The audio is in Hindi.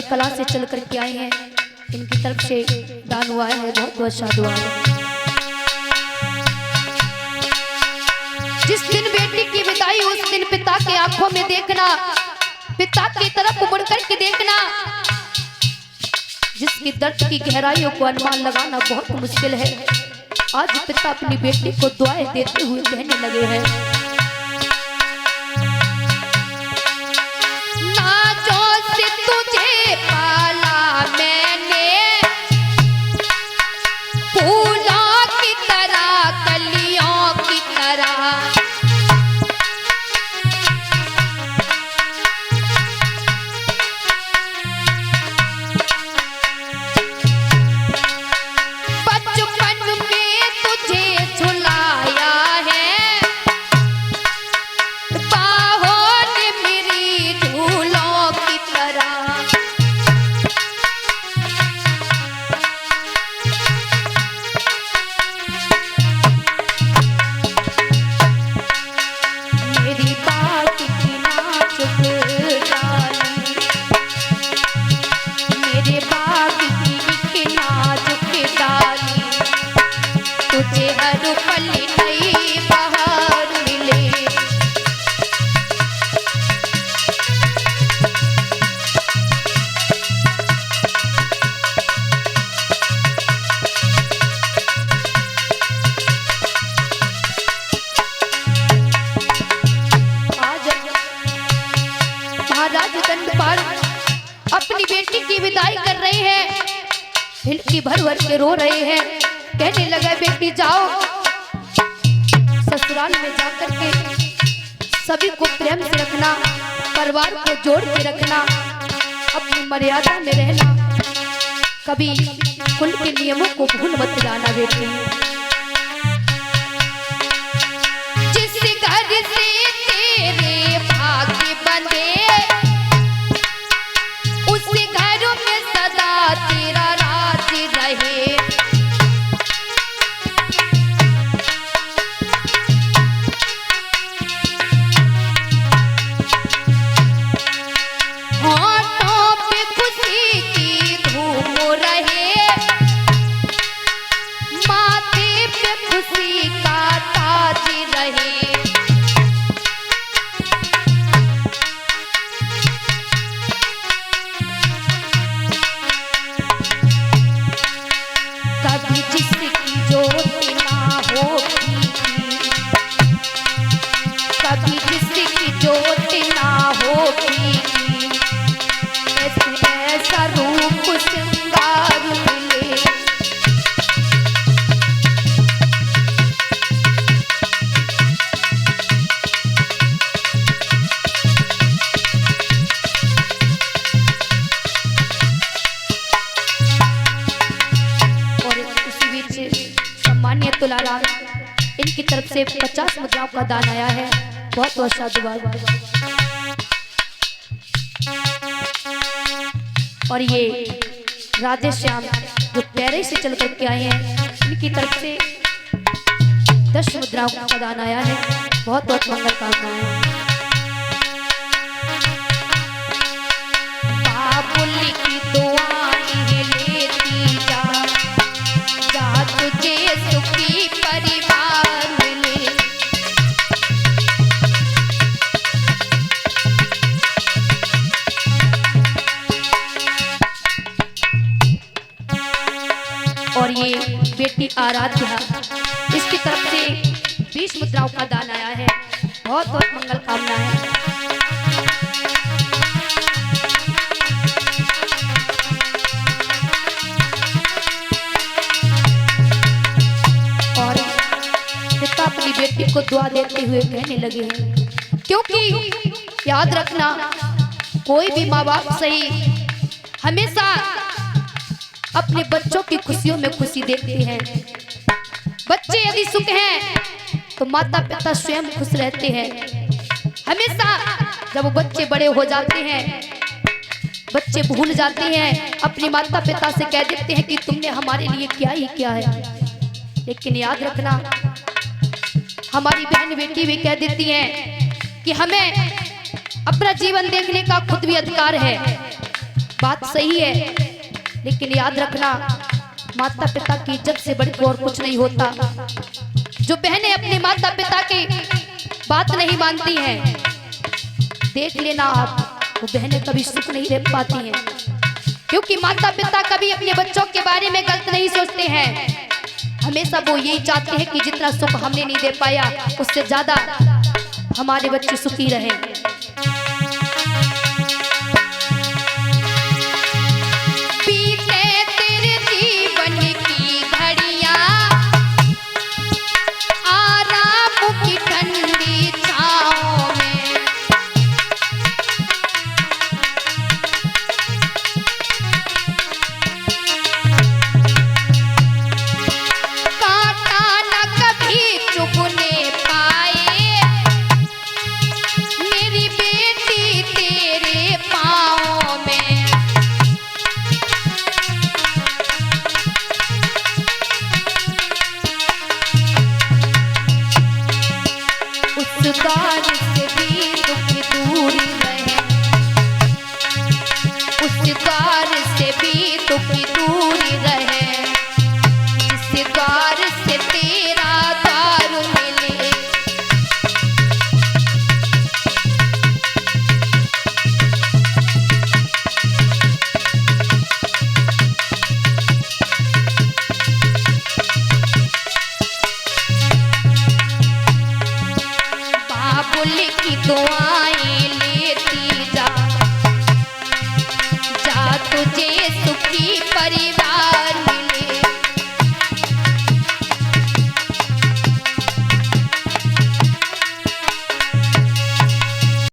कला से चल करके आए हैं, इनकी तरफ से दान हुआ है, बहुत बहुत साधुवाद है। जिस दिन बेटी की विदाई उस दिन पिता के आंखों में देखना, पिता की तरफ मुड़ करके देखना, जिसकी दर्द की गहराइयों को अनुमान लगाना बहुत मुश्किल है। आज पिता अपनी बेटी को दुआएं देते हुए कहने लगे हैं, नाजों से तुझे पाला मैंने, फूलों की तरह कलियों की तरह, अपनी बेटी की विदाई कर रहे हैं, हिलकी भर भर के रो रहे हैं। कहने लगा, बेटी जाओ ससुराल में जाकर के सभी को प्रेम से रखना, परिवार को जोड़ के रखना, अपनी मर्यादा में रहना, कभी कुल के नियमों को भूल मत जाना बेटी। जिस घर से तेरे भाग्य बंधे तेरा राज रहे, होठों पे खुशी की धूम रहे, माथे पे खुशी का ताज रहे। कभी जिसकी जोत ना होगी, कभी जिसकी जोत ना होगी, ऐसा रूप श्रृंगार मिले। सम्मानीय तुलाराम, इनकी तरफ से 50 मुद्राओं का दान आया है, बहुत बहुत साधुवाद। और ये राधेश्याम जो पैरे से चल करके आए हैं, इनकी तरफ से 10 मुद्राओं का दान आया है, बहुत बहुत मंगल कामनाएं। बाबुल की दुआएं लेती जा, जा तुझे सुखी परिवार मिले। और ये बेटी आराध्या, इसकी तरफ से 20 मुद्राओं का दान आया है, बहुत बहुत मंगल कामनाएं। अपनी बेटी को दुआ देते हुए कहने लगे हैं, क्योंकि याद रखना, कोई भी माँ बाप सही हमेशा अपने बच्चों की खुशियों में खुशी देखते हैं। बच्चे यदि सुख हैं तो माता पिता स्वयं खुश रहते हैं। हमेशा जब बच्चे बड़े हो जाते हैं, बच्चे भूल जाते हैं, अपनी माता पिता से कह देते हैं कि तुमने हमारे लिए क्या ही किया है। लेकिन याद रखना, हमारी बहन बेटी भी कह देती हैं कि हमें अपना जीवन देखने का खुद भी अधिकार है। बात सही है, लेकिन याद रखना माता पिता की इज्जत से बढ़कर और कुछ नहीं होता। जो बहनें अपने माता पिता की बात नहीं मानती हैं, देख लेना आप, वो बहनें कभी सुख नहीं रह पाती हैं, क्योंकि माता पिता कभी अपने बच्चों के बारे में गलत नहीं सोचते हैं। हमेशा वो यही चाहते हैं कि जितना सुख हमने नहीं दे पाया उससे ज्यादा हमारे बच्चे सुखी रहें। उस द्वार से भी दुख दूर